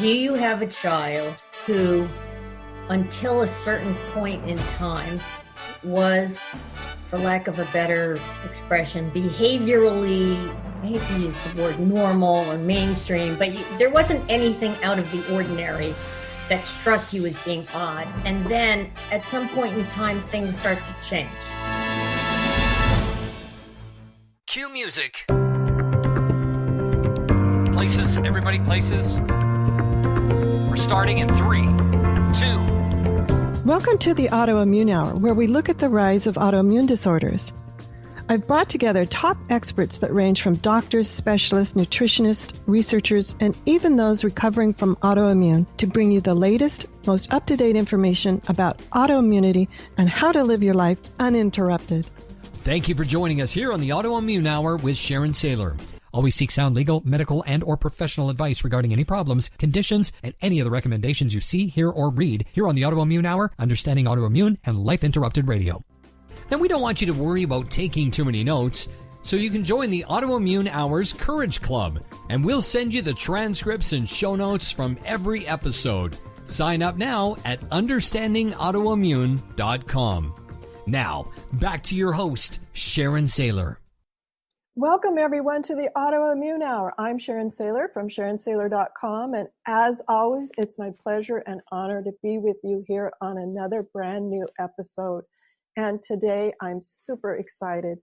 Do you have a child who, until a certain point in time, was, for lack of a better expression, behaviorally, I hate to use the word normal or mainstream, but there wasn't anything out of the ordinary that struck you as being odd. And then at some point in time, things start to change. Cue music. Places, everybody places. We're starting in 3, 2. Welcome to the Autoimmune Hour, where we look at the rise of autoimmune disorders. I've brought together top experts that range from doctors, specialists, nutritionists, researchers, and even those recovering from autoimmune to bring you the latest, most up-to-date information about autoimmunity and how to live your life uninterrupted. Thank you for joining us here on the Autoimmune Hour with Sharon Sayler. Always seek sound legal, medical, and or professional advice regarding any problems, conditions, and any of the recommendations you see, hear, or read here on the Autoimmune Hour, Understanding Autoimmune, and Life Interrupted Radio. Now, we don't want you to worry about taking too many notes, so you can join the Autoimmune Hour's Courage Club, and we'll send you the transcripts and show notes from every episode. Sign up now at understandingautoimmune.com. Now, back to your host, Sharon Sayler. Welcome, everyone, to the Autoimmune Hour. I'm Sharon Sayler from SharonSayler.com, and as always, it's my pleasure and honor to be with you here on another brand new episode. And today, I'm super excited,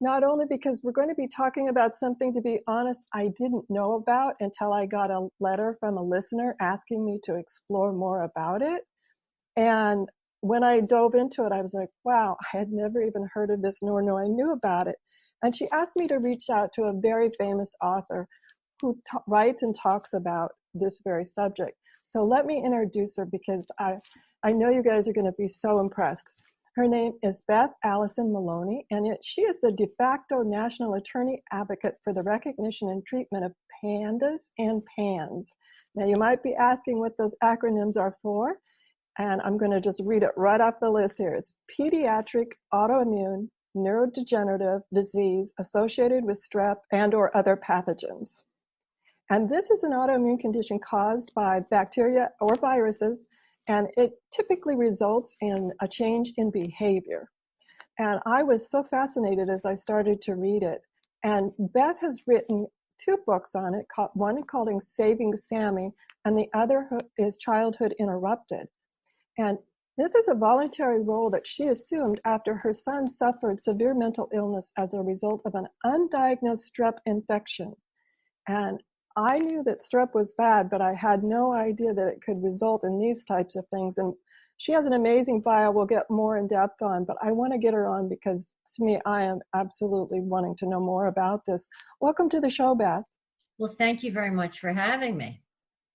not only because we're going to be talking about something, to be honest, I didn't know about until I got a letter from a listener asking me to explore more about it. And when I dove into it, I was like, wow, I had never even heard of this, nor knew I knew about it. And she asked me to reach out to a very famous author who writes and talks about this very subject. So let me introduce her, because I know you guys are going to be so impressed. Her name is Beth Alison Maloney, and she is the de facto national attorney advocate for the recognition and treatment of PANDAS and PANS. Now, you might be asking what those acronyms are for, and I'm going to just read it right off the list here. It's pediatric autoimmune neurodegenerative disease associated with strep and or other pathogens. And this is an autoimmune condition caused by bacteria or viruses, and it typically results in a change in behavior. And I was so fascinated as I started to read it. And Beth has written 2 books on it, one called Saving Sammy, and the other is Childhood Interrupted. And this is a voluntary role that she assumed after her son suffered severe mental illness as a result of an undiagnosed strep infection. And I knew that strep was bad, but I had no idea that it could result in these types of things. And she has an amazing bio we'll get more in depth on, but I want to get her on because, to me, I am absolutely wanting to know more about this. Welcome to the show, Beth. Well, thank you very much for having me.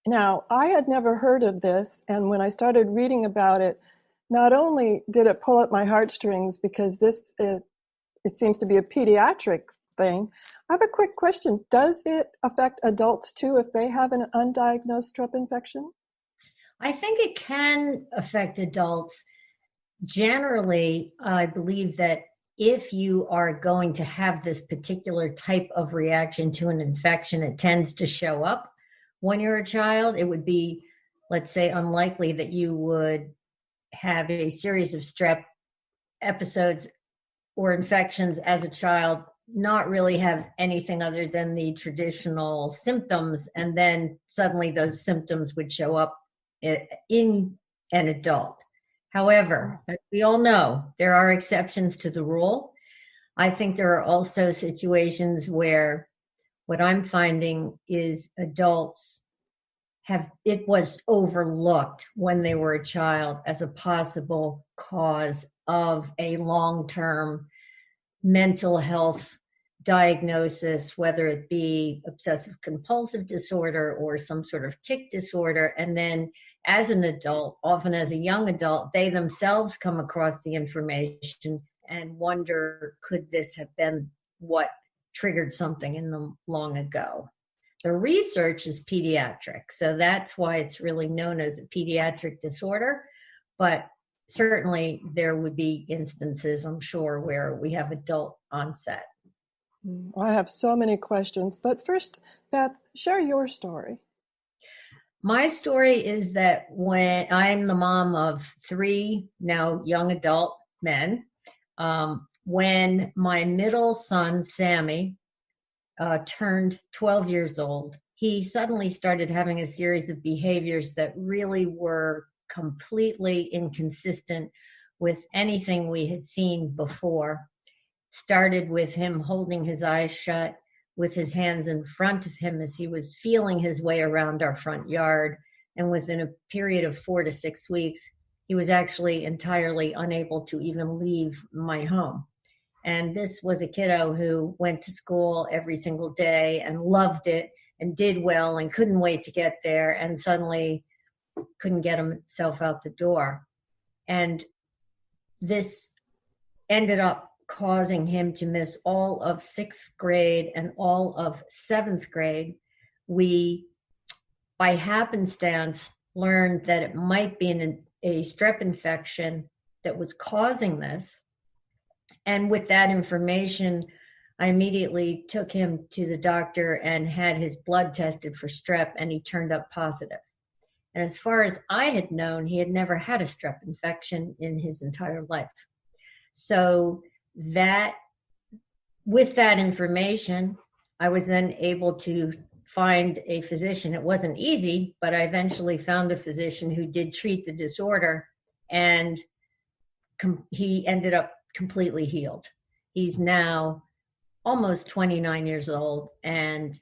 Now, I had never heard of this, and when I started reading about it, not only did it pull at my heartstrings because it seems to be a pediatric thing. I have a quick question. Does it affect adults too if they have an undiagnosed strep infection? I think it can affect adults. Generally, I believe that if you are going to have this particular type of reaction to an infection, it tends to show up when you're a child. It would be, let's say, unlikely that you would have a series of strep episodes or infections as a child, not really have anything other than the traditional symptoms, and then suddenly those symptoms would show up in an adult. However, as we all know, there are exceptions to the rule. I think there are also situations where what I'm finding is adults it was overlooked when they were a child as a possible cause of a long-term mental health diagnosis, whether it be obsessive-compulsive disorder or some sort of tic disorder. And then as an adult, often as a young adult, they themselves come across the information and wonder, could this have been what triggered something in them long ago? The research is pediatric, so that's why it's really known as a pediatric disorder. But certainly there would be instances, I'm sure, where we have adult onset. I have so many questions, but first, Beth, share your story. My story is that when I'm the mom of 3 now young adult men, when my middle son, Sammy, turned 12 years old, he suddenly started having a series of behaviors that really were completely inconsistent with anything we had seen before. Started with him holding his eyes shut, with his hands in front of him as he was feeling his way around our front yard. And within a period of 4 to 6 weeks, he was actually entirely unable to even leave my home. And this was a kiddo who went to school every single day and loved it and did well and couldn't wait to get there, and suddenly couldn't get himself out the door. And this ended up causing him to miss all of 6th grade and all of 7th grade. We, by happenstance, learned that it might be a strep infection that was causing this. And with that information, I immediately took him to the doctor and had his blood tested for strep, and he turned up positive. And as far as I had known, he had never had a strep infection in his entire life. So that, with that information, I was then able to find a physician. It wasn't easy, but I eventually found a physician who did treat the disorder, and he ended up completely healed. He's now almost 29 years old, and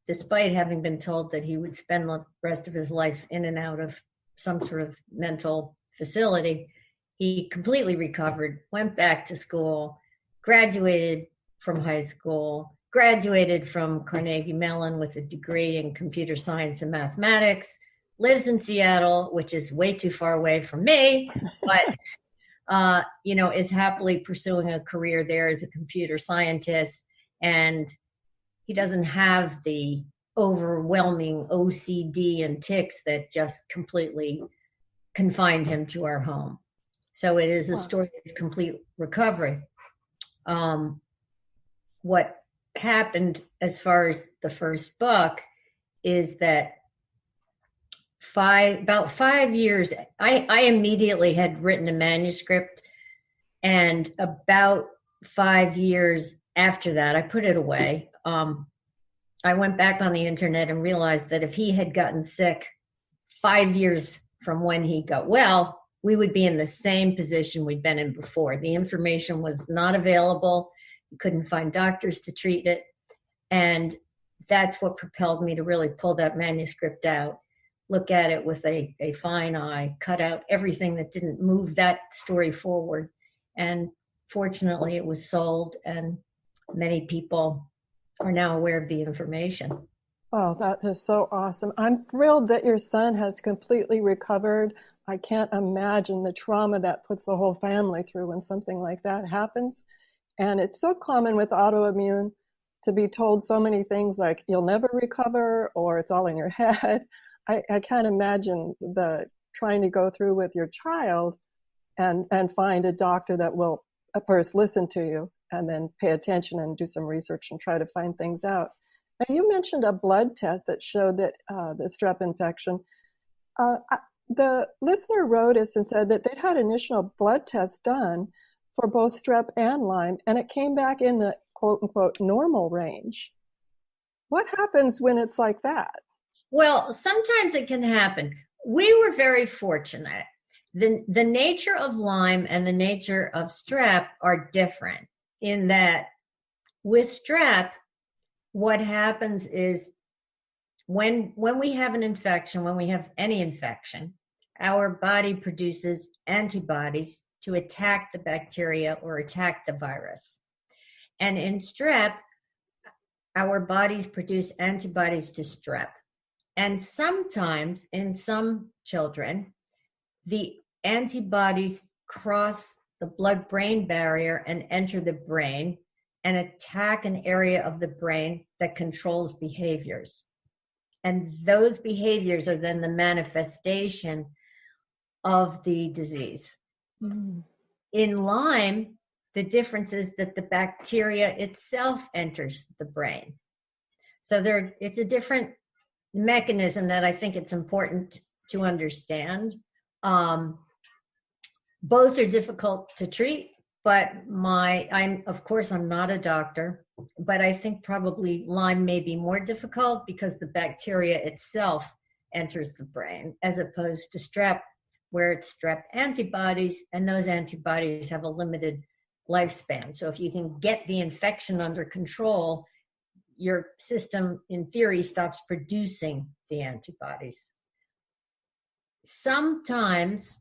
despite having been told that he would spend the rest of his life in and out of some sort of mental facility, he completely recovered, went back to school, graduated from high school, graduated from Carnegie Mellon with a degree in computer science and mathematics, lives in Seattle, which is way too far away from me, but is happily pursuing a career there as a computer scientist. And he doesn't have the overwhelming OCD and tics that just completely confined him to our home. So it is a story of complete recovery. What happened as far as the first book is that about 5 years, I immediately had written a manuscript, and about 5 years after that, I put it away. I went back on the internet and realized that if he had gotten sick 5 years from when he got well, we would be in the same position we'd been in before. The information was not available. You couldn't find doctors to treat it. And that's what propelled me to really pull that manuscript out, look at it with a fine eye, cut out everything that didn't move that story forward. And fortunately, it was sold, and many people are now aware of the information. Oh, that is so awesome. I'm thrilled that your son has completely recovered. I can't imagine the trauma that puts the whole family through when something like that happens. And it's so common with autoimmune to be told so many things like you'll never recover, or it's all in your head. I can't imagine the trying to go through with your child and find a doctor that will at first listen to you and then pay attention and do some research and try to find things out. Now, you mentioned a blood test that showed that the strep infection. The listener wrote us and said that they'd had initial blood tests done for both strep and Lyme, and it came back in the quote-unquote normal range. What happens when it's like that? Well, sometimes it can happen. We were very fortunate. The nature of Lyme and the nature of strep are different in that with strep, what happens is when we have an infection, when we have any infection, our body produces antibodies to attack the bacteria or attack the virus. And in strep, our bodies produce antibodies to strep. And sometimes in some children, the antibodies cross the blood-brain barrier and enter the brain and attack an area of the brain that controls behaviors. And those behaviors are then the manifestation of the disease. Mm. In Lyme, the difference is that the bacteria itself enters the brain. So it's a different mechanism that I think it's important to understand. Both are difficult to treat, but I'm not a doctor, but I think probably Lyme may be more difficult because the bacteria itself enters the brain, as opposed to strep, where it's strep antibodies, and those antibodies have a limited lifespan. So if you can get the infection under control, your system, in theory, stops producing the antibodies. Sometimes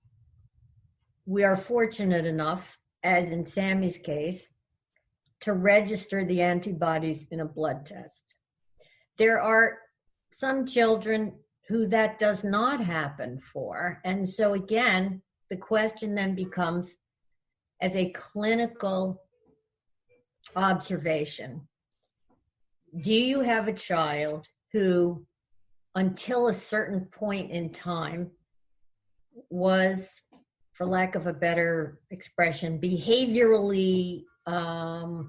we are fortunate enough, as in Sammy's case, to register the antibodies in a blood test. There are some children who that does not happen for. And so again, the question then becomes, as a clinical observation, do you have a child who, until a certain point in time, was, for lack of a better expression, behaviorally, I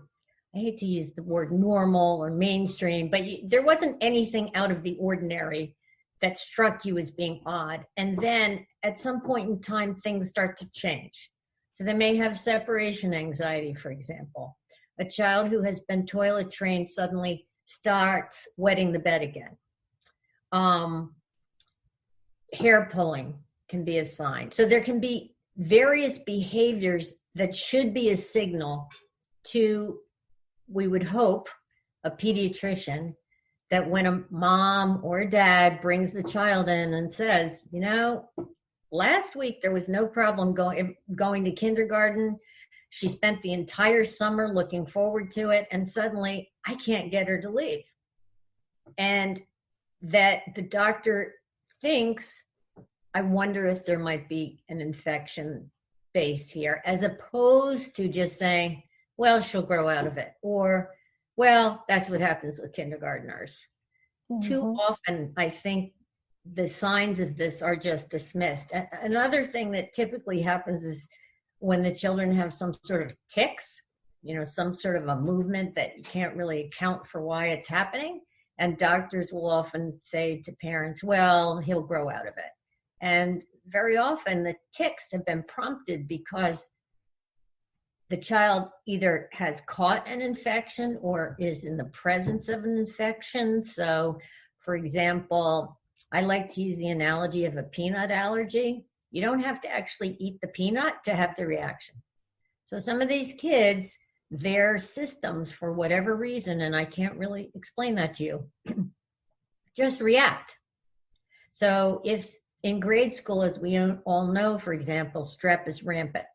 hate to use the word normal or mainstream, but there wasn't anything out of the ordinary that struck you as being odd. And then at some point in time, things start to change. So they may have separation anxiety, for example. A child who has been toilet trained suddenly starts wetting the bed again. Hair pulling can be a sign. So there can be various behaviors that should be a signal to, we would hope, a pediatrician, that when a mom or a dad brings the child in and says, last week there was no problem going to kindergarten. She spent the entire summer looking forward to it, and suddenly I can't get her to leave. And that the doctor thinks, I wonder if there might be an infection base here, as opposed to just saying, well, she'll grow out of it, or, well, that's what happens with kindergartners. Mm-hmm. Too often, I think the signs of this are just dismissed. Another thing that typically happens is when the children have some sort of tics, some sort of a movement that you can't really account for why it's happening. And doctors will often say to parents, well, he'll grow out of it. And very often the tics have been prompted because the child either has caught an infection or is in the presence of an infection. So, for example, I like to use the analogy of a peanut allergy. You don't have to actually eat the peanut to have the reaction. So some of these kids, their systems, for whatever reason, and I can't really explain that to you, just react. So if in grade school, as we all know, for example, strep is rampant.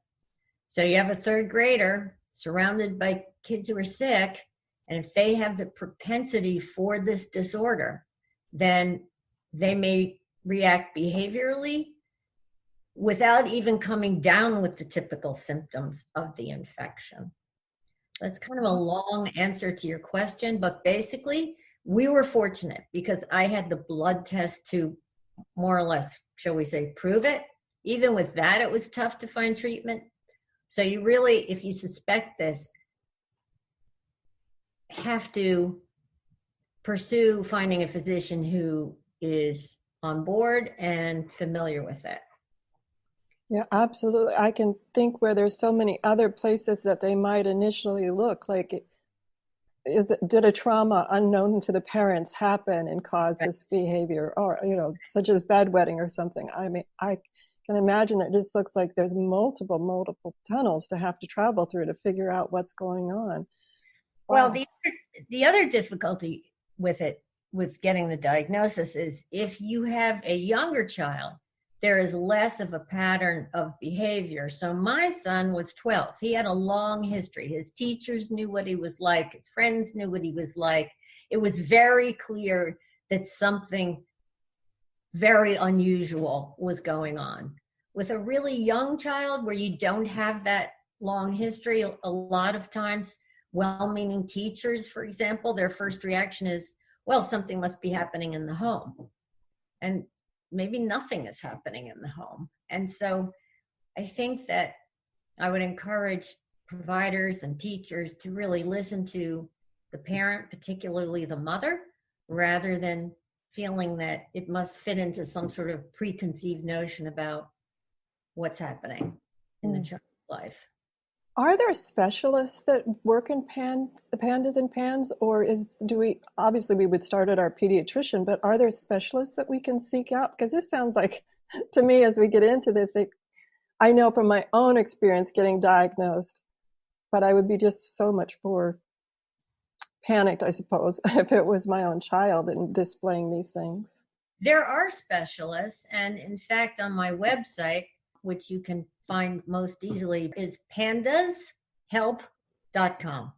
So you have a third grader surrounded by kids who are sick, and if they have the propensity for this disorder, then they may react behaviorally without even coming down with the typical symptoms of the infection. That's kind of a long answer to your question, but basically we were fortunate because I had the blood test to more or less, shall we say, prove it. Even with that, it was tough to find treatment. So you really, if you suspect this, have to pursue finding a physician who is on board and familiar with it. Yeah, absolutely. I can think where there's so many other places that they might initially look, like, did a trauma unknown to the parents happen and cause this behavior, or, such as bedwetting or something? I mean, I can imagine it just looks like there's multiple tunnels to have to travel through to figure out what's going on. Wow. Well, the other difficulty with getting the diagnosis is if you have a younger child, there is less of a pattern of behavior. So my son was 12. He had a long history. His teachers knew what he was like. His friends knew what he was like. It was very clear that something very unusual was going on. With a really young child where you don't have that long history, a lot of times well-meaning teachers, for example, their first reaction is, well, something must be happening in the home. And maybe nothing is happening in the home. And so I think that I would encourage providers and teachers to really listen to the parent, particularly the mother, rather than feeling that it must fit into some sort of preconceived notion about what's happening in the child's life. Are there specialists that work in PANDAS and PANS, or obviously we would start at our pediatrician, but are there specialists that we can seek out? Because this sounds like, to me, as we get into this, I know from my own experience getting diagnosed, but I would be just so much more panicked, I suppose, if it was my own child and displaying these things. There are specialists, and in fact, on my website, which you can find most easily, is PANDAShelp.com.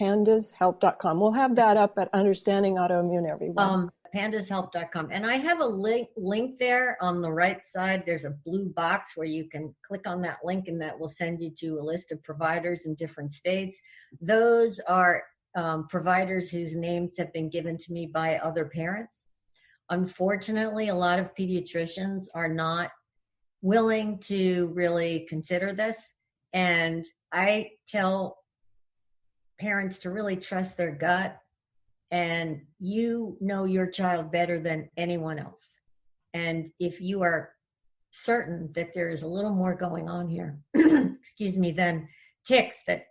PANDAShelp.com. We'll have that up at Understanding Autoimmune, everyone. PANDAShelp.com. And I have a link there on the right side. There's a blue box where you can click on that link, and that will send you to a list of providers in different states. Those are providers whose names have been given to me by other parents. Unfortunately, a lot of pediatricians are not willing to really consider this. And I tell parents to really trust their gut, and you know your child better than anyone else. And if you are certain that there is a little more going on here, excuse me, than tics that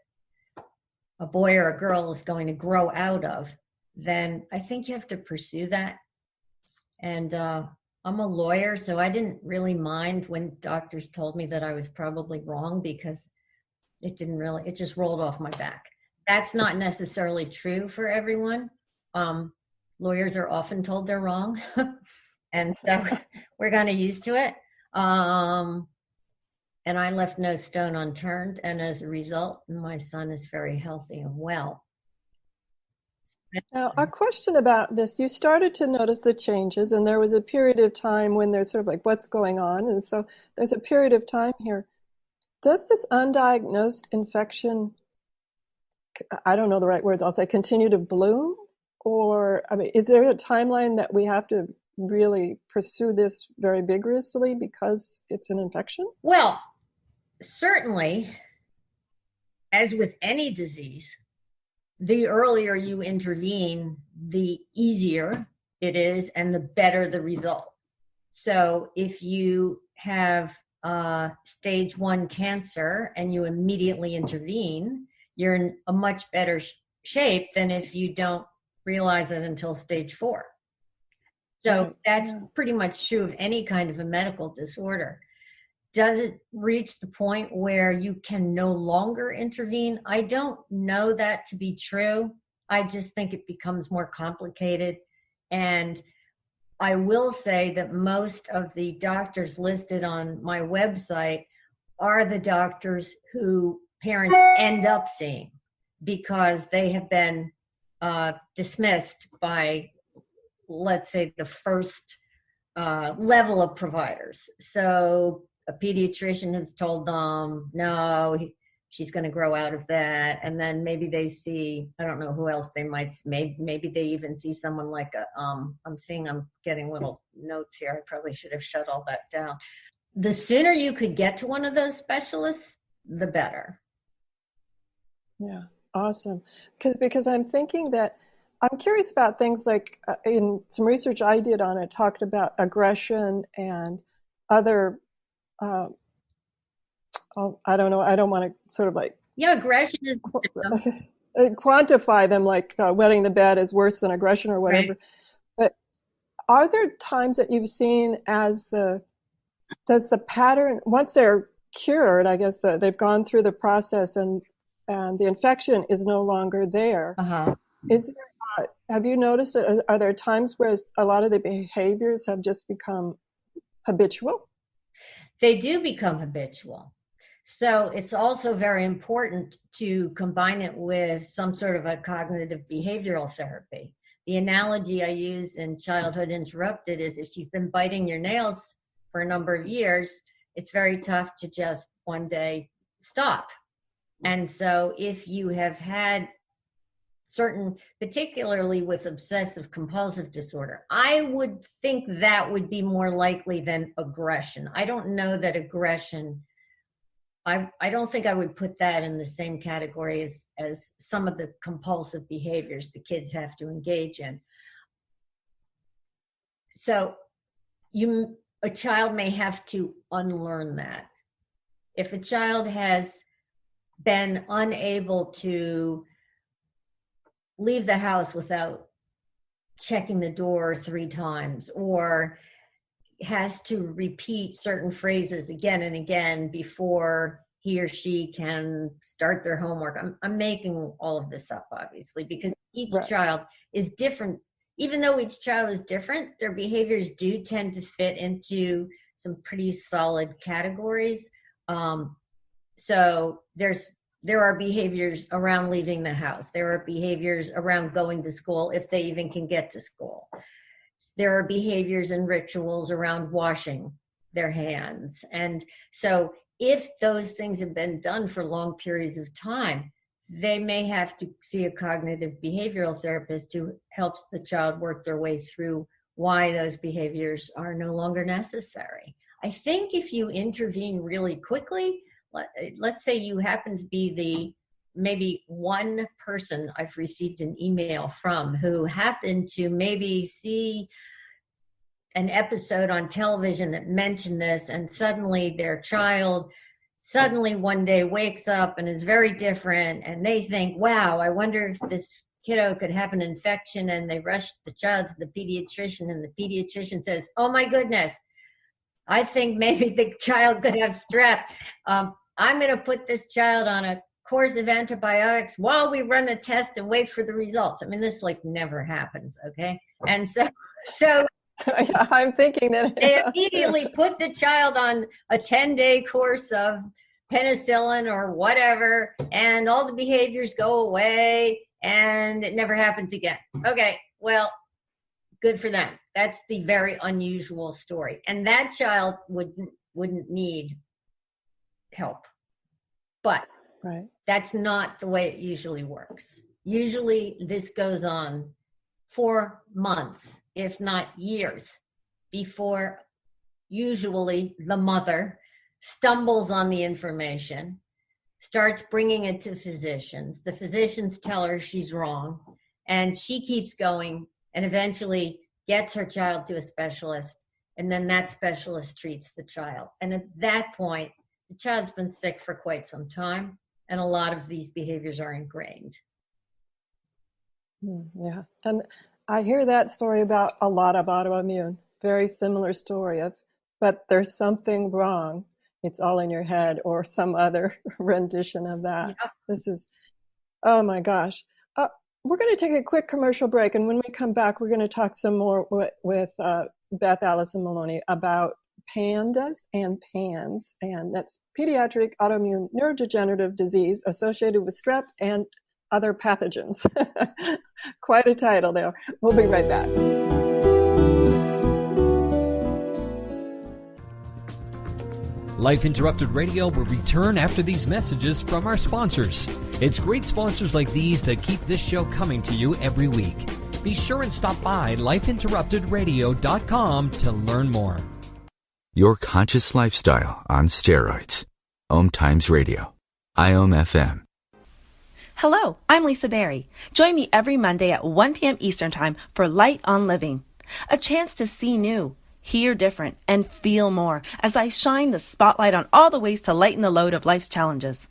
a boy or a girl is going to grow out of, then I think you have to pursue that. And I'm a lawyer, so I didn't really mind when doctors told me that I was probably wrong, because it just rolled off my back. That's not necessarily true for everyone. Lawyers are often told they're wrong, and so we're kind of used to it. And I left no stone unturned, and as a result, my son is very healthy and well. Now, a question about this. You started to notice the changes, and there was a period of time when there's sort of like, what's going on? And so there's a period of time here. Does this undiagnosed infection, I don't know the right words, I'll say, continue to bloom? Or, I mean, is there a timeline that we have to really pursue this very vigorously because it's an infection? Well, certainly, as with any disease, the earlier you intervene, the easier it is and the better the result. So if you have stage 1 cancer and you immediately intervene, you're in a much better shape than if you don't realize it until stage 4. So that's pretty much true of any kind of a medical disorder. Does it reach the point where you can no longer intervene? I don't know that to be true. I just think it becomes more complicated. And I will say that most of the doctors listed on my website are the doctors who parents end up seeing because they have been dismissed by, let's say, the first level of providers. So a pediatrician has told them, no, she's going to grow out of that. And then maybe they see, I don't know who else they might, maybe they even see someone like I'm getting little notes here. I probably should have shut all that down. The sooner you could get to one of those specialists, the better. Yeah, awesome. Because I'm thinking that I'm curious about things like in some research I did on it, talked about aggression and other I don't know. I don't want to sort of like aggression is quantify them, like wetting the bed is worse than aggression or whatever. Right. But are there times that you've seen does the pattern, once they're cured, I guess they've gone through the process and the infection is no longer there? Is there, have you noticed? Are there times where a lot of the behaviors have just become habitual? They do become habitual. So it's also very important to combine it with some sort of a cognitive behavioral therapy. The analogy I use in Childhood Interrupted is if you've been biting your nails for a number of years, it's very tough to just one day stop. And so if you have had certain, particularly with obsessive-compulsive disorder, I would think that would be more likely than aggression. I don't know that aggression, I don't think I would put that in the same category as some of the compulsive behaviors the kids have to engage in. So a child may have to unlearn that. If a child has been unable to leave the house without checking the door 3 times, or has to repeat certain phrases again and again before he or she can start their homework. I'm making all of this up, obviously, because each child is different. Even though each child is different, their behaviors do tend to fit into some pretty solid categories. So there are behaviors around leaving the house. There are behaviors around going to school, if they even can get to school. There are behaviors and rituals around washing their hands. And so if those things have been done for long periods of time, they may have to see a cognitive behavioral therapist who helps the child work their way through why those behaviors are no longer necessary. I think if you intervene really quickly, let's say you happen to be maybe one person I've received an email from who happened to maybe see an episode on television that mentioned this, and suddenly their child one day wakes up and is very different, and they think, wow, I wonder if this kiddo could have an infection, and they rush the child to the pediatrician, and the pediatrician says, oh my goodness, I think maybe the child could have strep. I'm going to put this child on a course of antibiotics while we run a test and wait for the results. I mean, this never happens, okay? And so I'm thinking that they immediately put the child on a 10-day course of penicillin or whatever, and all the behaviors go away, and it never happens again. Okay, well, good for them. That's the very unusual story. And that child wouldn't need help. But that's not the way it usually works. Usually this goes on for months, if not years, before usually the mother stumbles on the information, starts bringing it to physicians. The physicians tell her she's wrong, and she keeps going and eventually gets her child to a specialist, and then that specialist treats the child. And at that point, the child's been sick for quite some time, and a lot of these behaviors are ingrained. Yeah, and I hear that story about a lot of autoimmune, very similar story but there's something wrong. It's all in your head, or some other rendition of that. Yeah. This is, oh my gosh. We're going to take a quick commercial break, and when we come back, we're going to talk some more with Beth Alison Maloney about PANDAS and PANS, and that's pediatric autoimmune neurodegenerative disease associated with strep and other pathogens. Quite a title there. We'll be right back. Life Interrupted Radio will return after these messages from our sponsors. It's great sponsors like these that keep this show coming to you every week. Be sure and stop by lifeinterruptedradio.com to learn more. Your conscious lifestyle on steroids. OMTimes Radio. IOM FM. Hello, I'm Lisa Berry. Join me every Monday at 1 p.m. Eastern Time for Light on Living. A chance to see new, hear different, and feel more as I shine the spotlight on all the ways to lighten the load of life's challenges.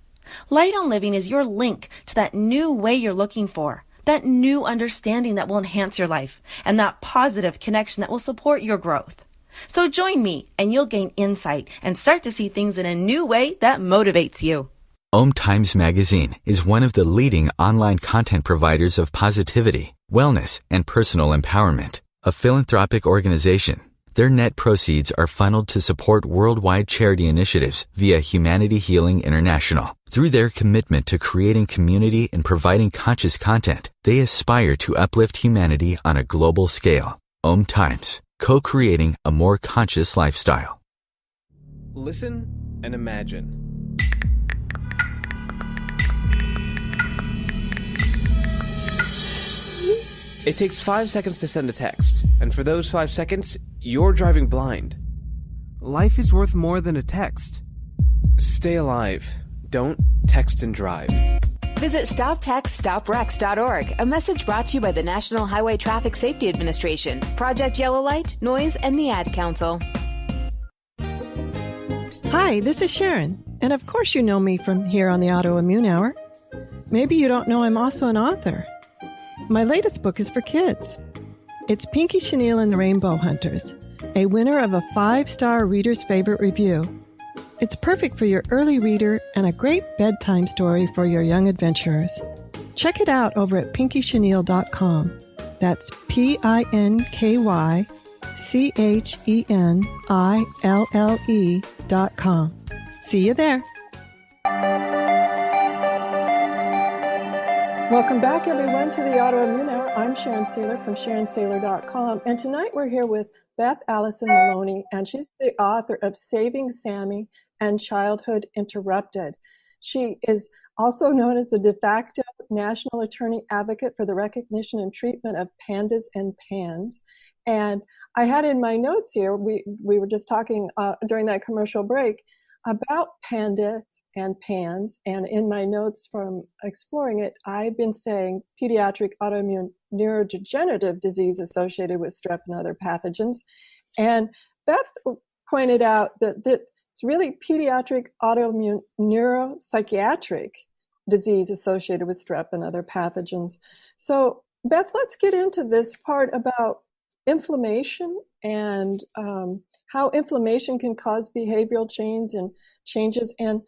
Light on Living is your link to that new way you're looking for, that new understanding that will enhance your life, and that positive connection that will support your growth. So join me, and you'll gain insight and start to see things in a new way that motivates you. OMTimes Magazine is one of the leading online content providers of positivity, wellness, and personal empowerment. A philanthropic organization, their net proceeds are funneled to support worldwide charity initiatives via Humanity Healing International. Through their commitment to creating community and providing conscious content, they aspire to uplift humanity on a global scale. OMTimes, co-creating a more conscious lifestyle. Listen and imagine. It takes 5 seconds to send a text, and for those 5 seconds, you're driving blind. Life is worth more than a text. Stay alive. Don't text and drive. Visit StopTextStopWrecks.org, a message brought to you by the National Highway Traffic Safety Administration, Project Yellow Light, Noise, and the Ad Council. Hi, this is Sharon, and of course you know me from here on the Autoimmune Hour. Maybe you don't know I'm also an author. My latest book is for kids. It's Pinky Chenille and the Rainbow Hunters, a winner of a 5-star Reader's Favorite review. It's perfect for your early reader and a great bedtime story for your young adventurers. Check it out over at pinkychenille.com. That's PinkyChenille.com. See you there. Welcome back, everyone, to the Autoimmune Hour. I'm Sharon Sayler from SharonSayler.com, and tonight we're here with Beth Alison Maloney, and she's the author of Saving Sammy and Childhood Interrupted. She is also known as the de facto National Attorney Advocate for the recognition and treatment of PANDAS and PANS. And I had in my notes here, we were just talking during that commercial break about PANDAS and PANS, and in my notes from exploring it, I've been saying pediatric autoimmune neurodegenerative disease associated with strep and other pathogens. And Beth pointed out that it's really pediatric autoimmune neuropsychiatric disease associated with strep and other pathogens. So Beth, let's get into this part about inflammation and how inflammation can cause behavioral changes. And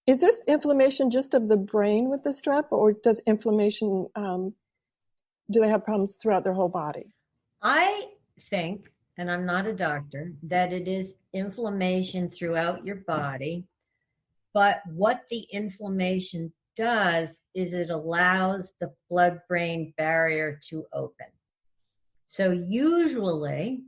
is this inflammation just of the brain with the strep, or does inflammation, do they have problems throughout their whole body? I think, and I'm not a doctor, that it is inflammation throughout your body, but what the inflammation does is it allows the blood-brain barrier to open. So usually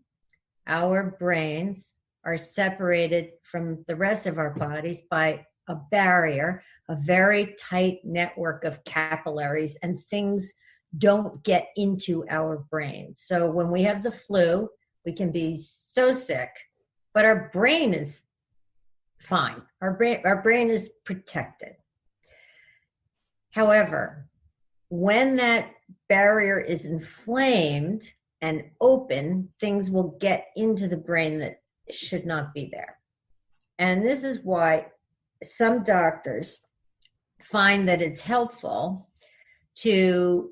our brains are separated from the rest of our bodies by a barrier, a very tight network of capillaries, and things don't get into our brains. So when we have the flu, we can be so sick, but our brain is fine. Our brain is protected. However, when that barrier is inflamed and open, things will get into the brain that should not be there. And this is why some doctors find that it's helpful to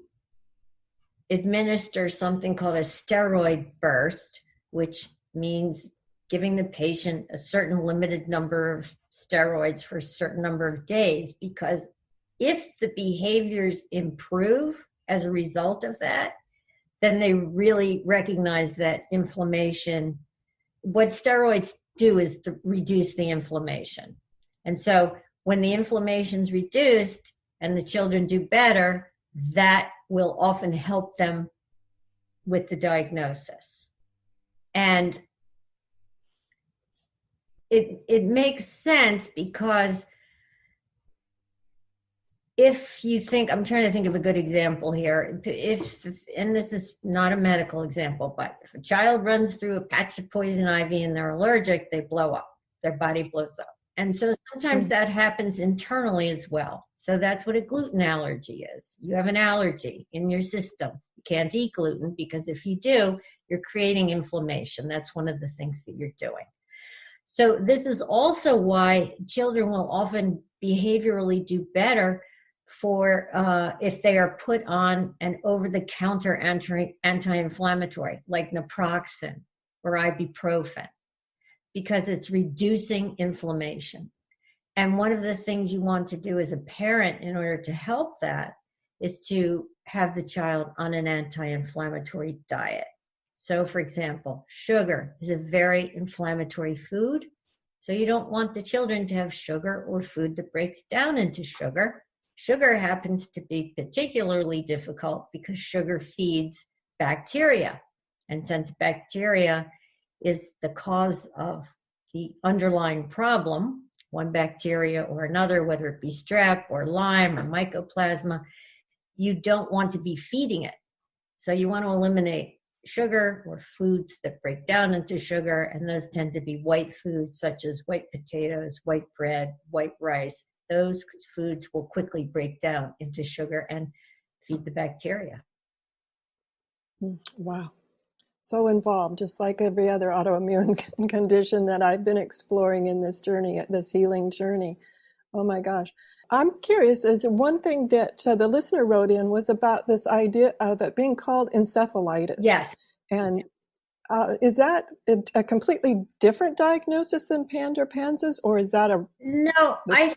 administer something called a steroid burst, which means giving the patient a certain limited number of steroids for a certain number of days, because if the behaviors improve as a result of that, then they really recognize that inflammation, what steroids do is to reduce the inflammation. And so when the inflammation's reduced and the children do better, that will often help them with the diagnosis. And it makes sense because if you think, I'm trying to think of a good example here, and this is not a medical example, but if a child runs through a patch of poison ivy and they're allergic, they blow up, their body blows up. And so sometimes that happens internally as well. So that's what a gluten allergy is. You have an allergy in your system. You can't eat gluten because if you do, you're creating inflammation. That's one of the things that you're doing. So this is also why children will often behaviorally do better for if they are put on an over-the-counter anti-inflammatory like naproxen or ibuprofen, because it's reducing inflammation. And one of the things you want to do as a parent in order to help that is to have the child on an anti-inflammatory diet. So for example, sugar is a very inflammatory food. So you don't want the children to have sugar or food that breaks down into sugar. Sugar happens to be particularly difficult because sugar feeds bacteria. And since bacteria is the cause of the underlying problem, one bacteria or another, whether it be strep or Lyme or mycoplasma, you don't want to be feeding it. So you want to eliminate sugar or foods that break down into sugar, and those tend to be white foods such as white potatoes, white bread, white rice. those foods will quickly break down into sugar and feed the bacteria. Wow. So involved, just like every other autoimmune condition that I've been exploring in this journey, this healing journey. Oh my gosh. I'm curious, is one thing that the listener wrote in was about this idea of it being called encephalitis. Yes. And is that a completely different diagnosis than PANDAS or PANS, or is that a... No, I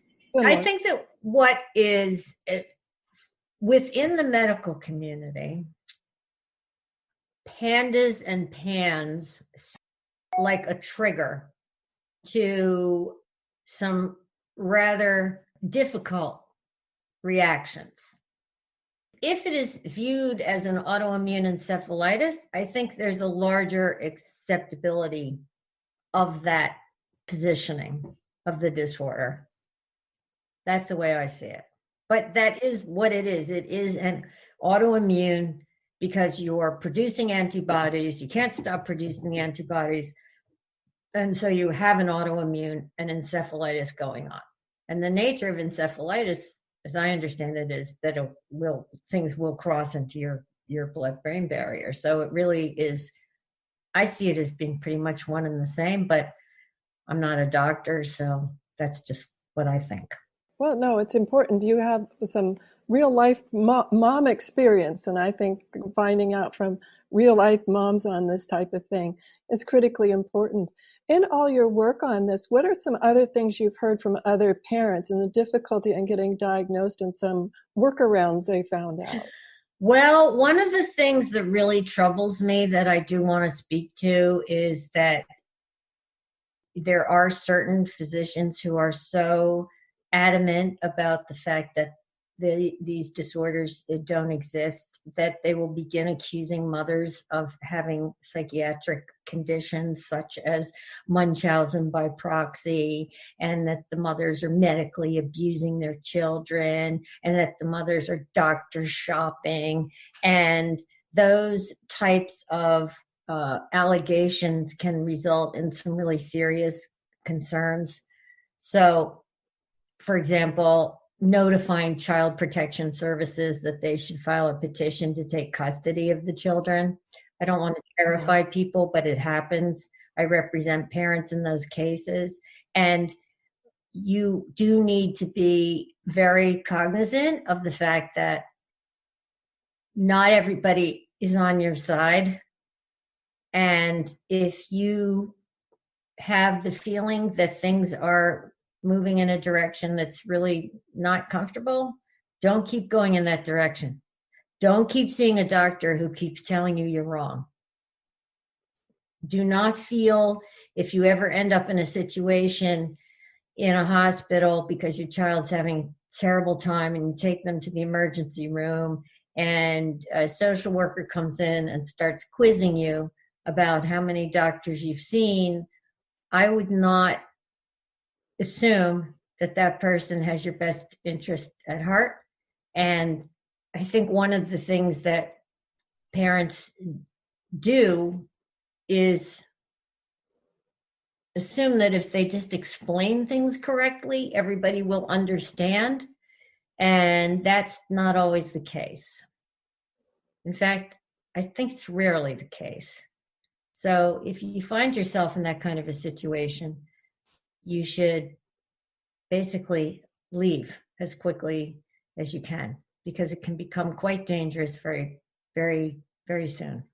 think that what is within the medical community, PANDAS and PANS like a trigger to some rather difficult reactions. If it is viewed as an autoimmune encephalitis, I think there's a larger acceptability of that positioning of the disorder. That's the way I see it. But that is what it is. It is an autoimmune because you're producing antibodies. You can't stop producing the antibodies. And so you have an autoimmune and encephalitis going on. And the nature of encephalitis, as I understand it, is that things will cross into your blood-brain barrier. So it really is, I see it as being pretty much one and the same, but I'm not a doctor, so that's just what I think. Well, no, it's important. You have some real life mom experience, and I think finding out from real life moms on this type of thing is critically important. In all your work on this, what are some other things you've heard from other parents and the difficulty in getting diagnosed and some workarounds they found out? Well, one of the things that really troubles me that I do want to speak to is that there are certain physicians who are so adamant about the fact that these disorders don't exist, that they will begin accusing mothers of having psychiatric conditions such as Munchausen by proxy, and that the mothers are medically abusing their children, and that the mothers are doctor shopping. And those types of allegations can result in some really serious concerns. So, for example, notifying Child Protection Services that they should file a petition to take custody of the children. I don't want to terrify people, but it happens. I represent parents in those cases. And you do need to be very cognizant of the fact that not everybody is on your side. And if you have the feeling that things are moving in a direction that's really not comfortable, don't keep going in that direction. Don't keep seeing a doctor who keeps telling you you're wrong. Do not feel, if you ever end up in a situation in a hospital because your child's having a terrible time and you take them to the emergency room and a social worker comes in and starts quizzing you about how many doctors you've seen, I would not assume that that person has your best interest at heart. And I think one of the things that parents do is assume that if they just explain things correctly, everybody will understand. And that's not always the case. In fact, I think it's rarely the case. So if you find yourself in that kind of a situation, you should basically leave as quickly as you can, because it can become quite dangerous very, very, very soon.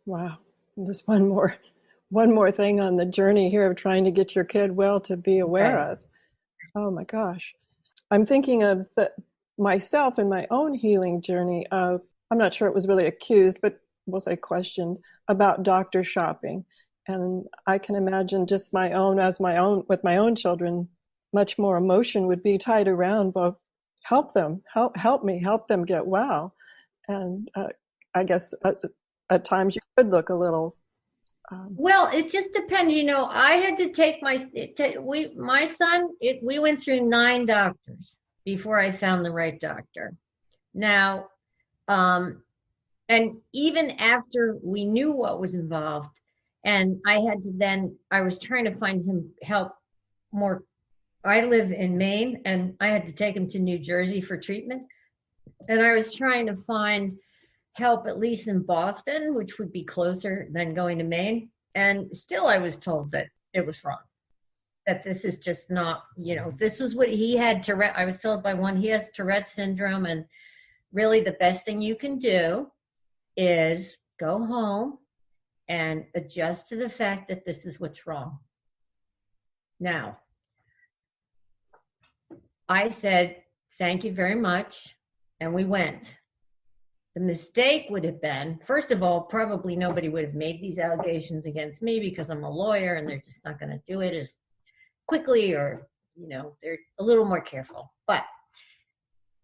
Wow. Just one more thing on the journey here of trying to get your kid well to be aware of. Oh my gosh. I'm thinking of myself and my own healing journey of, I'm not sure it was really accused, but we'll say questioned about doctor shopping. And I can imagine just with my own children, much more emotion would be tied around both help them get well. And I guess at times you could look a little. Well, it just depends. I had to take my son, we went through 9 doctors before I found the right doctor. Now, and even after we knew what was involved, and I was trying to find him help more I live in Maine, and I had to take him to New Jersey for treatment. And I was trying to find help, at least in Boston, which would be closer than going to Maine. And still I was told that it was wrong, that this is just not, this was what he had. Tourette. I was told by one, he has Tourette syndrome. And really the best thing you can do is go home and adjust to the fact that this is what's wrong. Now, I said, thank you very much. And we went. The mistake would have been, first of all, probably nobody would have made these allegations against me because I'm a lawyer and they're just not going to do it as quickly, or, they're a little more careful. But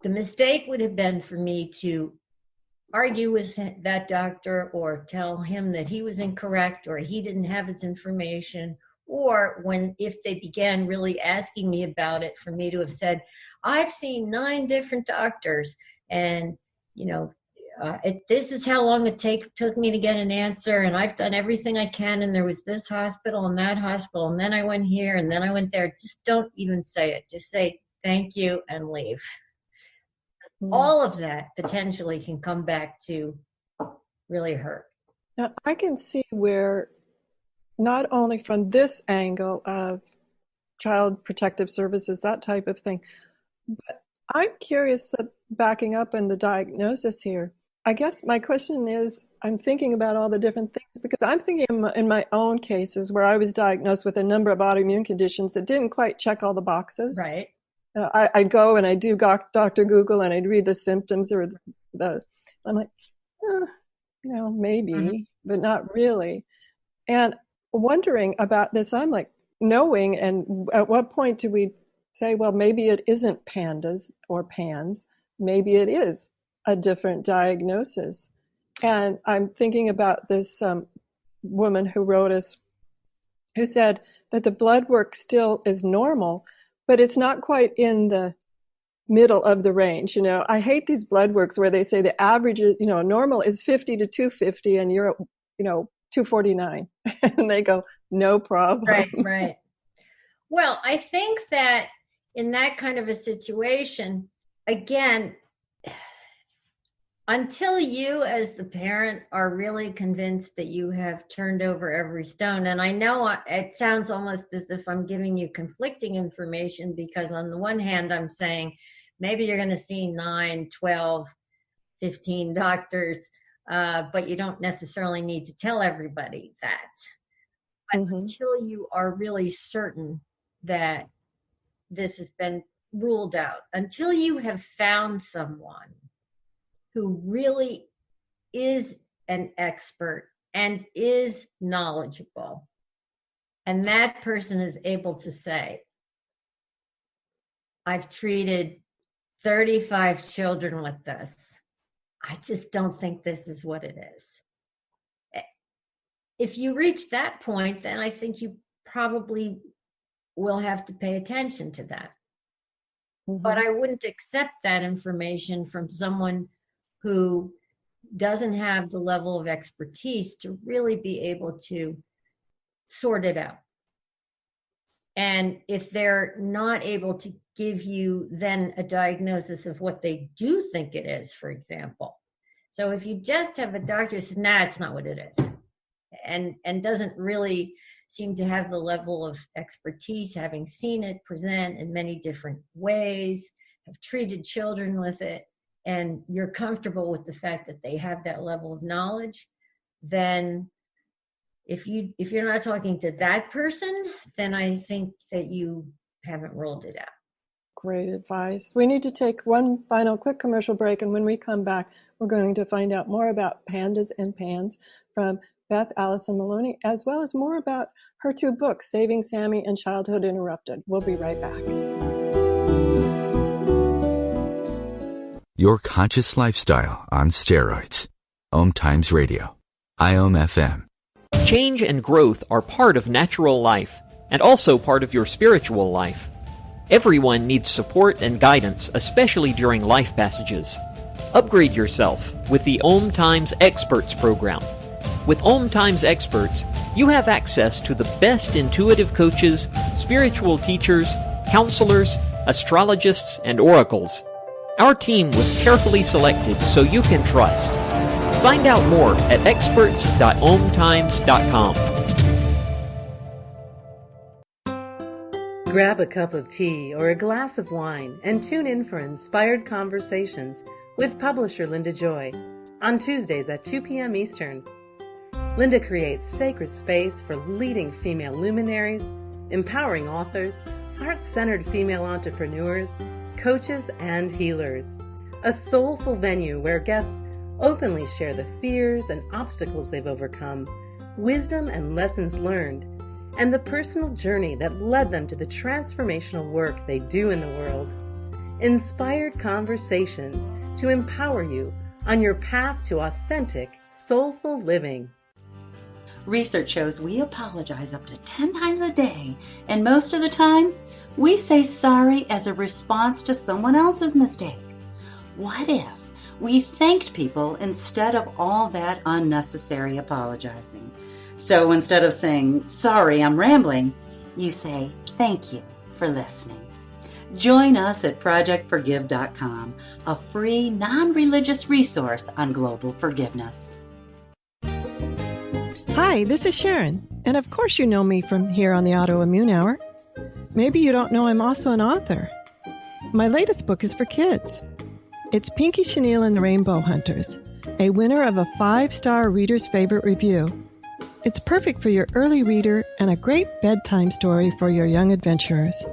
the mistake would have been for me to argue with that doctor or tell him that he was incorrect or he didn't have his information, or if they began really asking me about it, for me to have said, I've seen 9 different doctors and, this is how long it took me to get an answer, and I've done everything I can, and there was this hospital and that hospital, and then I went here and then I went there. Just don't even say it. Just say thank you and leave. All of that potentially can come back to really hurt. Now, I can see where, not only from this angle of child protective services, that type of thing, but I'm curious, backing up in the diagnosis here, I guess my question is, I'm thinking about all the different things, because I'm thinking in my own cases where I was diagnosed with a number of autoimmune conditions that didn't quite check all the boxes. Right. I'd go and I'd do Dr. Google and I'd read the symptoms or I'm like, maybe, but not really. And wondering about this, I'm like, knowing, and at what point do we say, well, maybe it isn't PANDAS or PANS, maybe it is a different diagnosis. And I'm thinking about this woman who wrote us, who said that the blood work still is normal, but it's not quite in the middle of the range. I hate these blood works where they say the average is, normal is 50 to 250 and you're, 249. And they go, no problem. Right. Well, I think that in that kind of a situation, again, until you as the parent are really convinced that you have turned over every stone, and I know it sounds almost as if I'm giving you conflicting information, because on the one hand, I'm saying maybe you're going to see 9, 12, 15 doctors, but you don't necessarily need to tell everybody that. But until you are really certain that this has been ruled out, until you have found someone who really is an expert and is knowledgeable, and that person is able to say, I've treated 35 children with this. I just don't think this is what it is. If you reach that point, then I think you probably will have to pay attention to that. But I wouldn't accept that information from someone who doesn't have the level of expertise to really be able to sort it out. And if they're not able to give you then a diagnosis of what they do think it is, for example. So if you just have a doctor who says, it's not what it is, and doesn't really seem to have the level of expertise, having seen it present in many different ways, have treated children with it, and you're comfortable with the fact that they have that level of knowledge, then if you're not talking to that person, then I think that you haven't ruled it out. Great advice. We need to take one final quick commercial break, and when we come back, we're going to find out more about PANDAS and PANS from Beth Alison Maloney, as well as more about her 2 books, Saving Sammy and Childhood Interrupted. We'll be right back. Your conscious lifestyle on steroids. OMTimes Radio. IOM FM. Change and growth are part of natural life, and also part of your spiritual life. Everyone needs support and guidance, especially during life passages. Upgrade yourself with the OMTimes Experts program. With OMTimes Experts, you have access to the best intuitive coaches, spiritual teachers, counselors, astrologists, and oracles. Our team was carefully selected so you can trust. Find out more at experts.omtimes.com. Grab a cup of tea or a glass of wine and tune in for Inspired Conversations with publisher Linda Joy on Tuesdays at 2 p.m. Eastern. Linda creates sacred space for leading female luminaries, empowering authors, heart-centered female entrepreneurs, coaches, and healers. A soulful venue where guests openly share the fears and obstacles they've overcome, wisdom and lessons learned, and the personal journey that led them to the transformational work they do in the world. Inspired Conversations to empower you on your path to authentic, soulful living. Research shows we apologize up to 10 times a day, and most of the time, we say sorry as a response to someone else's mistake. What if we thanked people instead of all that unnecessary apologizing? So instead of saying, sorry, I'm rambling, you say, thank you for listening. Join us at projectforgive.com, a free, non-religious resource on global forgiveness. Hi, this is Sharon, and of course you know me from here on the Autoimmune Hour. Maybe you don't know I'm also an author. My latest book is for kids. It's Pinky Chenille and the Rainbow Hunters, a winner of a 5-star Reader's Favorite review. It's perfect for your early reader and a great bedtime story for your young adventurers.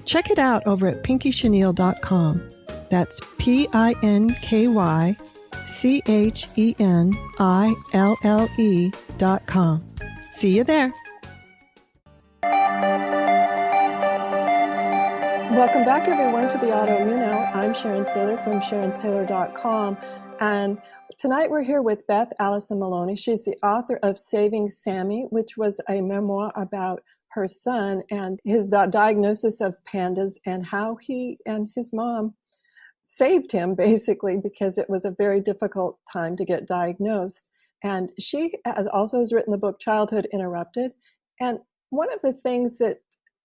Check it out over at pinkychenille.com. That's PinkyChenille.com. See you there. Welcome back, everyone, to the Autoimmune Hour. I'm Sharon Sayler from SharonSayler.com. And tonight we're here with Beth Alison Maloney. She's the author of Saving Sammy, which was a memoir about her son and his diagnosis of PANDAS and how he and his mom saved him, basically, because it was a very difficult time to get diagnosed. And she also has written the book Childhood Interrupted. And one of the things that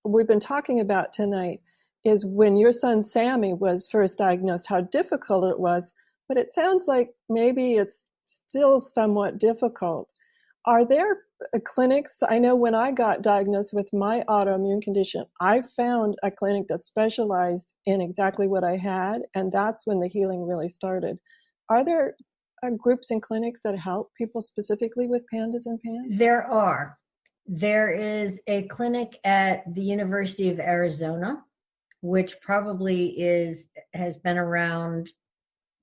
we've been talking about tonight is when your son Sammy was first diagnosed, how difficult it was. But it sounds like maybe it's still somewhat difficult. Are there clinics? I know when I got diagnosed with my autoimmune condition, I found a clinic that specialized in exactly what I had, and that's when the healing really started. Are there groups and clinics that help people specifically with PANDAS and PANS? There are. There is a clinic at the University of Arizona, which probably has been around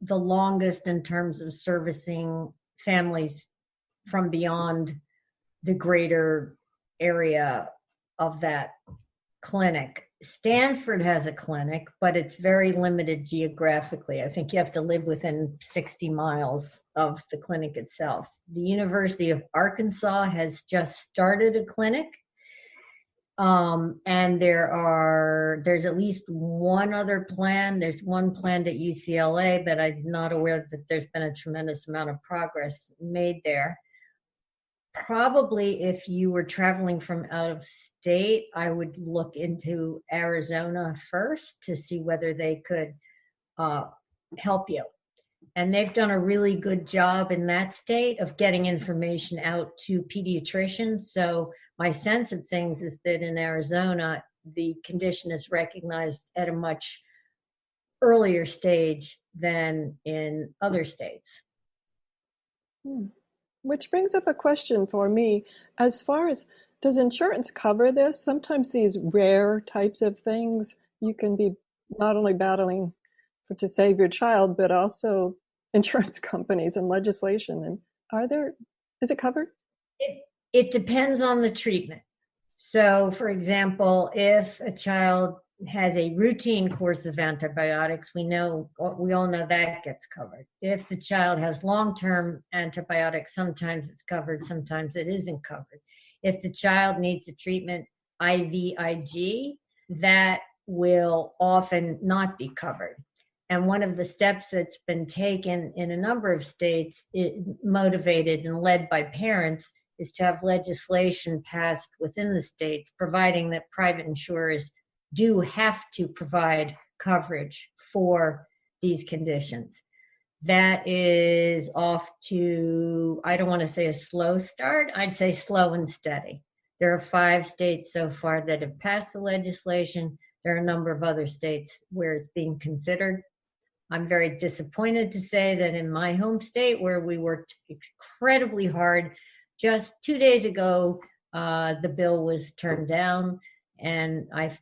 the longest in terms of servicing families from beyond the greater area of that clinic. Stanford has a clinic, but it's very limited geographically. I think you have to live within 60 miles of the clinic itself. The University of Arkansas has just started a clinic. And there's at least one other plan. There's one planned at UCLA, but I'm not aware that there's been a tremendous amount of progress made there. Probably if you were traveling from out of state, I would look into Arizona first to see whether they could help you. And they've done a really good job in that state of getting information out to pediatricians. So my sense of things is that in Arizona, the condition is recognized at a much earlier stage than in other states. Which brings up a question for me. As far as, does insurance cover this? Sometimes these rare types of things, you can be not only battling to save your child, but also insurance companies and legislation. And is it covered? It depends on the treatment. So, for example, if a child has a routine course of antibiotics, we all know that gets covered. If the child has long-term antibiotics, sometimes it's covered, sometimes it isn't covered. If the child needs a treatment IVIG, that will often not be covered. And one of the steps that's been taken in a number of states, motivated and led by parents, is to have legislation passed within the states, providing that private insurers do have to provide coverage for these conditions. That is off to, I don't want to say a slow start, I'd say slow and steady. There are 5 states so far that have passed the legislation. There are a number of other states where it's being considered. I'm very disappointed to say that in my home state, where we worked incredibly hard, just 2 days ago, the bill was turned down, and I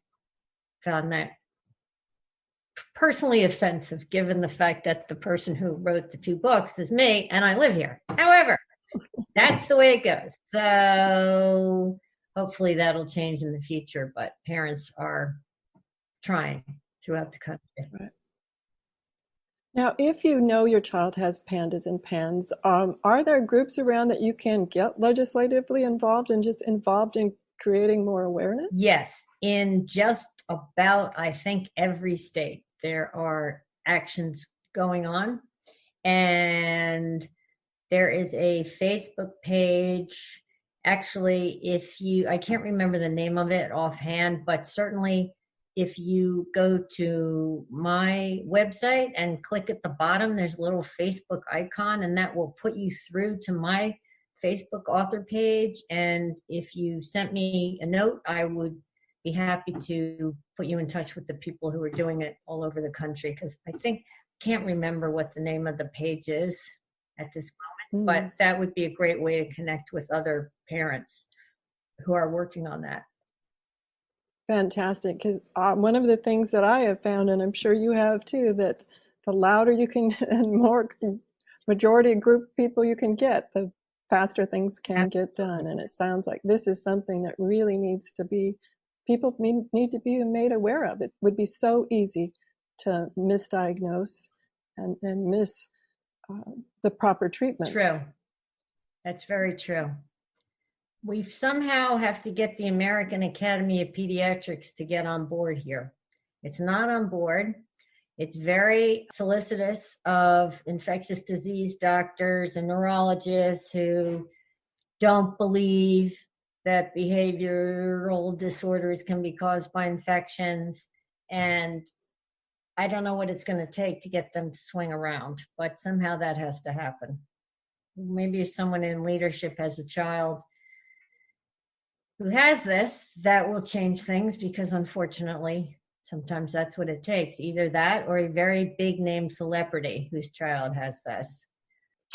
found that personally offensive, given the fact that the person who wrote the 2 books is me, and I live here. However, that's the way it goes. So hopefully that'll change in the future, but parents are trying throughout the country. Right. Now, if you know your child has PANDAS and PANS, are there groups around that you can get legislatively involved and just involved in creating more awareness? Yes, in just about, I think, every state, there are actions going on. And there is a Facebook page. Actually, I can't remember the name of it offhand, but certainly if you go to my website and click at the bottom, there's a little Facebook icon, and that will put you through to my Facebook author page. And if you sent me a note, I would be happy to put you in touch with the people who are doing it all over the country, because can't remember what the name of the page is at this moment, but that would be a great way to connect with other parents who are working on that. Fantastic, because one of the things that I have found, and I'm sure you have too, that the louder you can and more majority group people you can get, the faster things can get done. And it sounds like this is something that really needs to be, people need to be made aware of. It would be so easy to misdiagnose and miss the proper treatment. True. That's very true. We somehow have to get the American Academy of Pediatrics to get on board here. It's not on board. It's very solicitous of infectious disease doctors and neurologists who don't believe that behavioral disorders can be caused by infections. And I don't know what it's going to take to get them to swing around, but somehow that has to happen. Maybe if someone in leadership has a child who has this, that will change things, because unfortunately, sometimes that's what it takes. Either that or a very big name celebrity whose child has this.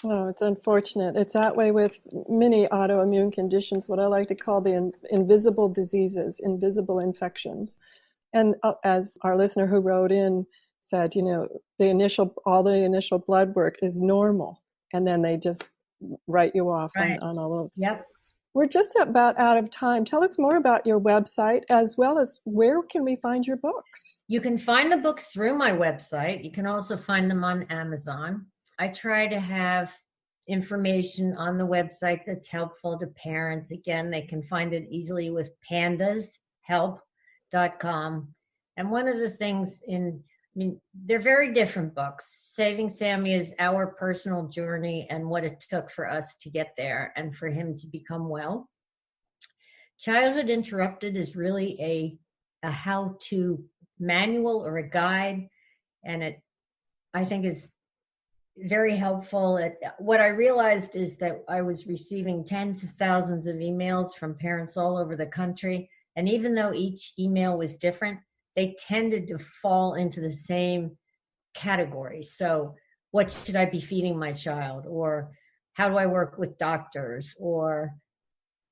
Oh, it's unfortunate. It's that way with many autoimmune conditions, what I like to call the invisible diseases, invisible infections. And as our listener who wrote in said, all the initial blood work is normal, and then they just write you off on all of those things. We're just about out of time. Tell us more about your website, as well as where can we find your books? You can find the books through my website. You can also find them on Amazon. I try to have information on the website that's helpful to parents. Again, they can find it easily with pandashelp.com. And one of the things they're very different books. Saving Sammy is our personal journey and what it took for us to get there and for him to become well. Childhood Interrupted is really a how-to manual or a guide, and it, I think, is very helpful. What I realized is that I was receiving tens of thousands of emails from parents all over the country, and even though each email was different, they tended to fall into the same category. So what should I be feeding my child? Or how do I work with doctors? Or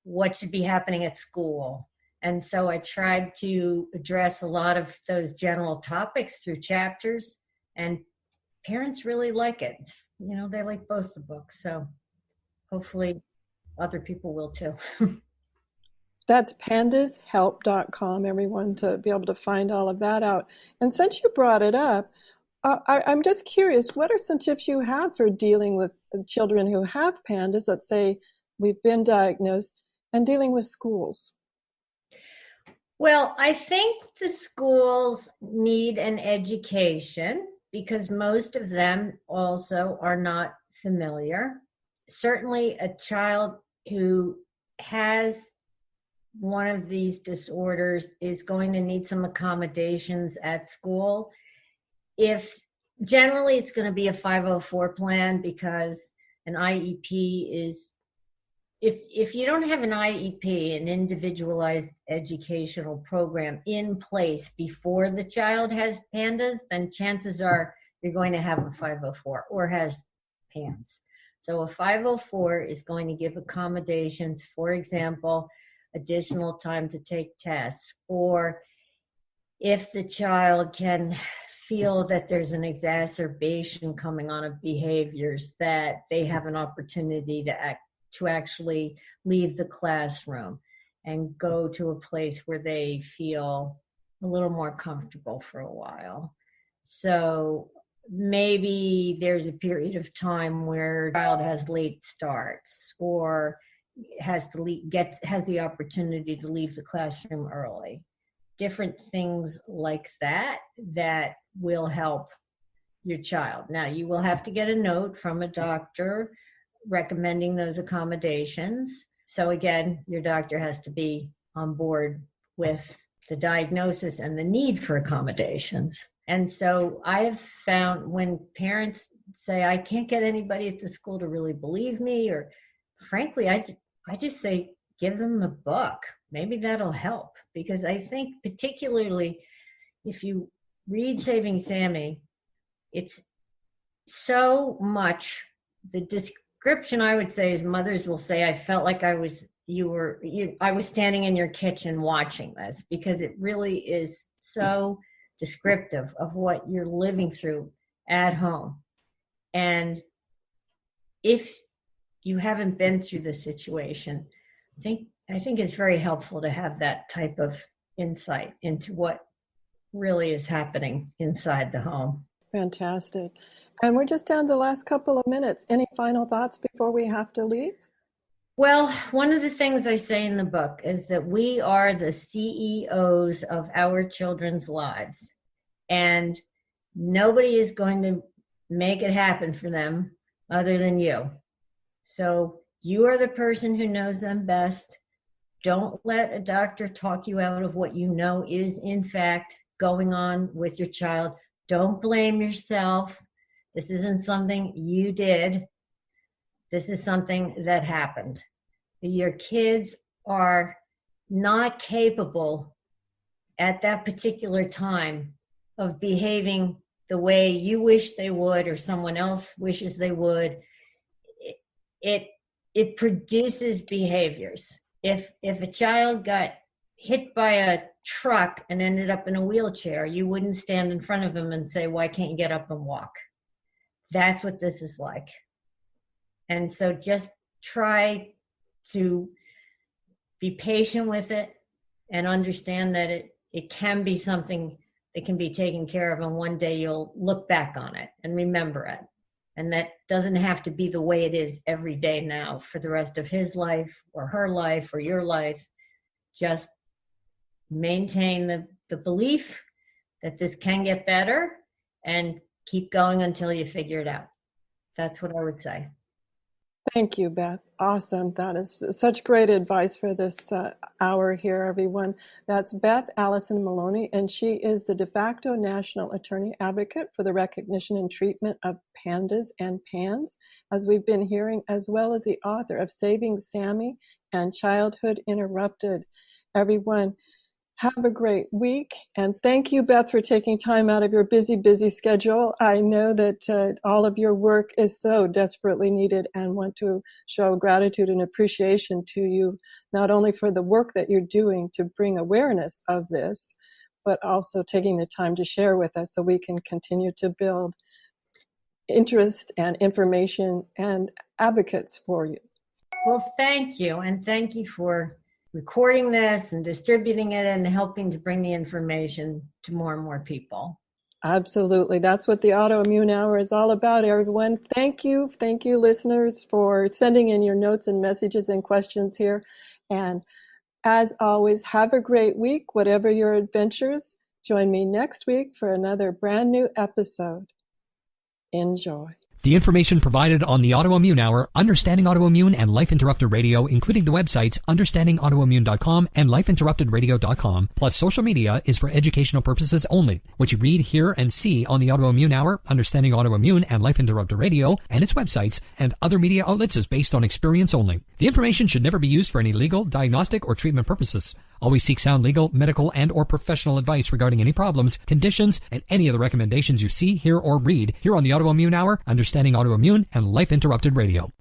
what should be happening at school? And so I tried to address a lot of those general topics through chapters, and parents really like it. They like both the books. So hopefully other people will too. That's pandashelp.com, everyone, to be able to find all of that out. And since you brought it up, I'm just curious, what are some tips you have for dealing with children who have PANDAS, let's say we've been diagnosed, and dealing with schools? Well, I think the schools need an education, because most of them also are not familiar. Certainly a child who has one of these disorders is going to need some accommodations at school. If generally it's going to be a 504 plan, because an IEP is, if you don't have an IEP, an individualized educational program in place before the child has PANDAS, then chances are you're going to have a 504 or has PANS. So a 504 is going to give accommodations, for example, additional time to take tests, or if the child can feel that there's an exacerbation coming on of behaviors, that they have an opportunity to actually leave the classroom and go to a place where they feel a little more comfortable for a while. So maybe there's a period of time where the child has late starts or has the opportunity to leave the classroom early. Different things like that will help your child. Now, you will have to get a note from a doctor recommending those accommodations. So again, your doctor has to be on board with the diagnosis and the need for accommodations. And so I've found when parents say, I can't get anybody at the school to really believe me, or frankly, I just say, give them the book. Maybe that'll help. Because I think particularly if you read Saving Sammy, it's so much, the description I would say is mothers will say, I felt like I was standing in your kitchen watching this, because it really is so descriptive of what you're living through at home. And if you haven't been through the situation, I think it's very helpful to have that type of insight into what really is happening inside the home. Fantastic. And we're just down to the last couple of minutes. Any final thoughts before we have to leave? Well, one of the things I say in the book is that we are the CEOs of our children's lives, and nobody is going to make it happen for them other than you. So you are the person who knows them best. Don't let a doctor talk you out of what you know is in fact going on with your child. Don't blame yourself. This isn't something you did. This is something that happened. Your kids are not capable at that particular time of behaving the way you wish they would or someone else wishes they would. It produces behaviors. If a child got hit by a truck and ended up in a wheelchair, you wouldn't stand in front of him and say, why can't you get up and walk? That's what this is like. And so just try to be patient with it and understand that it can be something that can be taken care of, and one day you'll look back on it and remember it. And that doesn't have to be the way it is every day now for the rest of his life or her life or your life. Just maintain the belief that this can get better and keep going until you figure it out. That's what I would say. Thank you, Beth. Awesome. That is such great advice for this hour here, everyone. That's Beth Alison Maloney, and she is the de facto national attorney advocate for the recognition and treatment of PANDAS and PANS, as we've been hearing, as well as the author of Saving Sammy and Childhood Interrupted. Everyone, have a great week. And thank you, Beth, for taking time out of your busy schedule. I know that all of your work is so desperately needed, and want to show gratitude and appreciation to you, not only for the work that you're doing to bring awareness of this, but also taking the time to share with us so we can continue to build interest and information and advocates for you. Well, thank you. And thank you for recording this and distributing it and helping to bring the information to more and more people. Absolutely. That's what the Autoimmune Hour is all about, everyone. Thank you. Thank you, listeners, for sending in your notes and messages and questions here. And as always, have a great week, whatever your adventures. Join me next week for another brand new episode. Enjoy. The information provided on the Autoimmune Hour, Understanding Autoimmune, and Life Interrupted Radio, including the websites understandingautoimmune.com and lifeinterruptedradio.com, plus social media, is for educational purposes only. What you read, hear, and see on the Autoimmune Hour, Understanding Autoimmune, and Life Interrupted Radio, and its websites, and other media outlets is based on experience only. The information should never be used for any legal, diagnostic, or treatment purposes. Always seek sound legal, medical, and or professional advice regarding any problems, conditions, and any of the recommendations you see, hear, or read here on the Autoimmune Hour, Understanding Autoimmune, and Life Interrupted Radio.